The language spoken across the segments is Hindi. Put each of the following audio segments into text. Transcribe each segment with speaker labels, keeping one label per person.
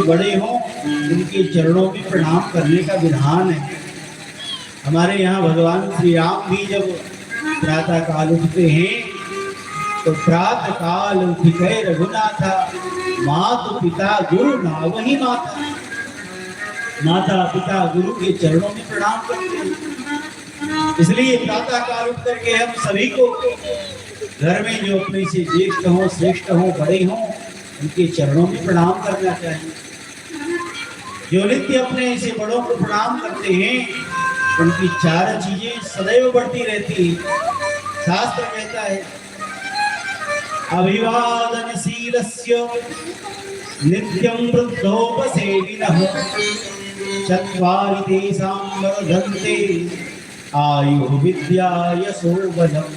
Speaker 1: बड़े हों उनके चरणों में प्रणाम करने का विधान है। हमारे यहाँ भगवान श्री राम भी जब प्रातः काल उठते हैं तो प्रातः काल उठिके रघुनाथा मातु पिता गुरु नावहि माता। माता पिता गुरु के चरणों में प्रणाम करते हैं। इसलिए प्रातः काल उठ करके हम सभी को घर में जो अपने से ज्येष्ठ हो, श्रेष्ठ हो, बड़े हों, उनके चरणों में प्रणाम करना चाहिए। जो नित्य अपने से बड़ों को प्रणाम करते हैं उनकी चार चीजें सदैव बढ़ती रहती है। शास्त्र कहता है अभिवादनशीलस्य नित्यं वृद्धोपसेविनः चत्वारि तेषां वर्धन्ते आयुः विद्या यशो बलम्।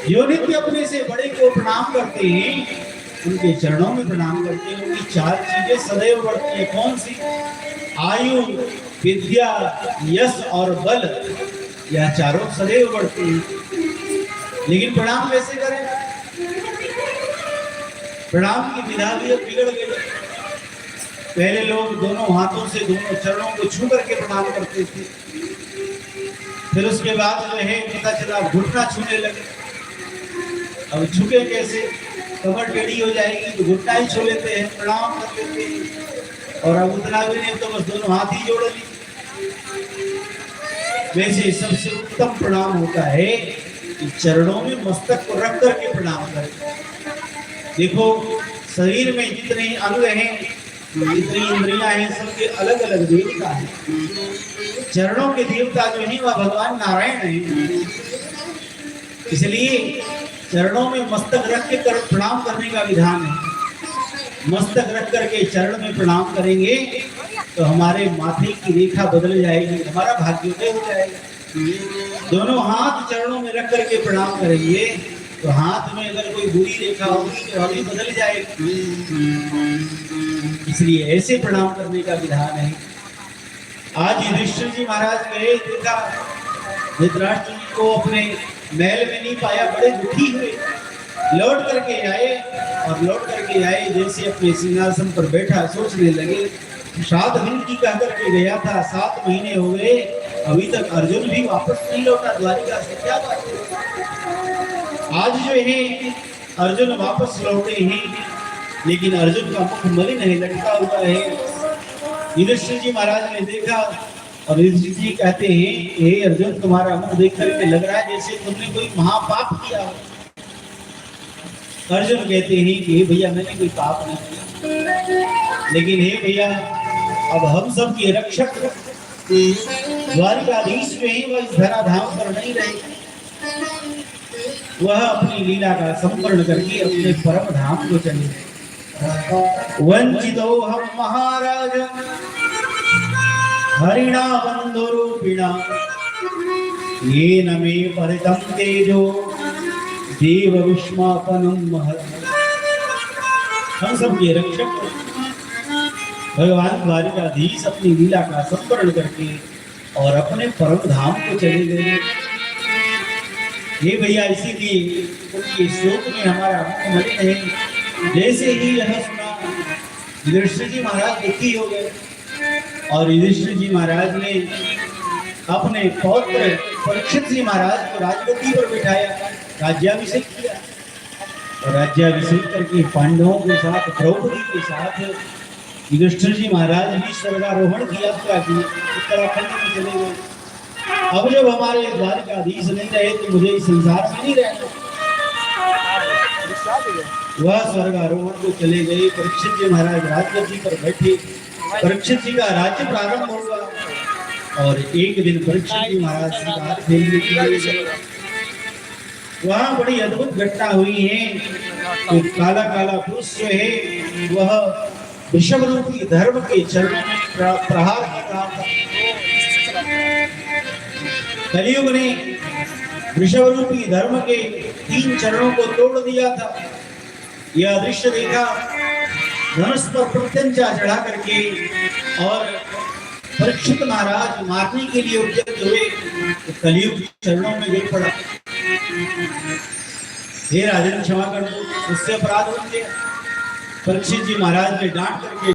Speaker 1: जो नित्य अपने से बड़े को प्रणाम करते हैं उनके चरणों में प्रणाम करते हैं, उनकी चार चीजें सदैव बढ़ती है। कौन सी? आयु, विद्या, यश और बल, यह चारों सदैव बढ़ती हैं। लेकिन प्रणाम कैसे करें? प्रणाम की विधा भी बिगड़ गई। पहले लोग दोनों हाथों से दोनों चरणों को छू करके प्रणाम करते थे, फिर उसके बाद जो है पता चला घुटना छूने लगे। अब झुके कैसे? कमर टेढ़ी हो जाएगी तो घुटना ही छू लेते हैं, प्रणाम कर लेते हैं। और अब उतना भी नहीं तो बस दोनों हाथ ही जोड़ ली। वैसे सबसे उत्तम प्रणाम होता है कि चरणों में मस्तक को रख करके प्रणाम करें। देखो शरीर में जितने अंग हैं, जितनी इंद्रियां हैं, सबके अलग अलग देवता हैं। चरणों के देवता जो है वह भगवान नारायण है। इसलिए चरणों में मस्तक रख के प्रणाम करने का विधान है। मस्तक रख करके चरण में प्रणाम करेंगे तो हमारे माथे की रेखा बदल जाएगी, हमारा भाग्योदय हो जाएगा। दोनों हाथ चरणों में रख करके प्रणाम करेंगे तो हाथ में अगर कोई बुरी रेखा होगी तो अभी बदल जाएगी। इसलिए ऐसे प्रणाम करने का विधान है। आज युधिष्ठिर जी महाराज गए, देखा धृतराष्ट्र जी को अपने महल में नहीं पाया, बड़े दुखी हुए। लौट करके आए जैसे अपने सिंहासन पर बैठा, सोचने लगे 7 दिन की कह करके गया था, 7 महीने हो गए, अभी तक अर्जुन भी वापस नहीं लौटा द्वारिका से। क्या बात है? आज जो है अर्जुन वापस लौटे हैं, लेकिन अर्जुन का मुख मलिन है, लटका हुआ है। युधिष्ठिर जी महाराज ने देखा और युधिष्ठिर जी कहते हैं हे अर्जुन, तुम्हारा मुख देख करके लग रहा है जैसे तुमने कोई महापाप किया हो। अर्जुन कहते हैं कि हे भैया मैंने कोई पाप नहीं किया, लेकिन हे भैया अब हम सब के रक्षक द्वारिकाधीश जो है वह इस धराधाम पर नहीं रहे। वह अपनी लीला का संपूर्ण करके अपने परम धाम को चले। वंचितो हम महाराज हरिणा बंधुरूपिणा येन मे परितं तेजो देव विस्मापनं महत्। हम सबके रक्षक भगवान द्वारिकाधीश अपनी लीला का संपूर्ण करके और अपने परम धाम को चले गए। ये भैया इसीलिए उनके शोक में हमारा मुख मलिन है। जैसे ही यह सुना युधिष्ठिर जी महाराज दुखी हो गए और युधिष्ठिर जी महाराज ने अपने पौत्र परीक्षित जी महाराज को राजगद्दी पर बिठाया, राज्याभिषेक किया। और राज्याभिषेक करके पांडवों के साथ, द्रौपदी के साथ युधिष्ठिर जी महाराज भी स्वर्गारोहण की यात्रा की, उत्तराखंड में चले गए। अब जब हमारे द्वारिकाधीश नहीं रहे तो मुझे इस संसार में नहीं रहना। वह स्वर्गारोहण को चले गए। परीक्षित जी महाराज राजगद्दी पर बैठे, परीक्षित जी का राज्य प्रारंभ होगा और एक दिन परीक्षित जी महाराज श्रीकार खेलने के लिए गए। वहाँ बड़ी अद्भुत घटना हुई है। तो काला काला पुरुष जो है वह वृषभ रूपी धर्म के चरणों में प्रहार कर रहा था। कलियुग ने वृषभ रूपी धर्म के 3 चरणों को तोड़ दिया था। यह दृश्य देखा, धनुष पर प्रत्यंचा चढ़ा करके और परीक्षित महाराज मारने के लिए उद्यत हुए तो कलियुग के चरणों में गिर पड़ा। हे राजन क्षमा कर दो, उससे अपराध हो गया। परीक्षित जी महाराज ने डांट करके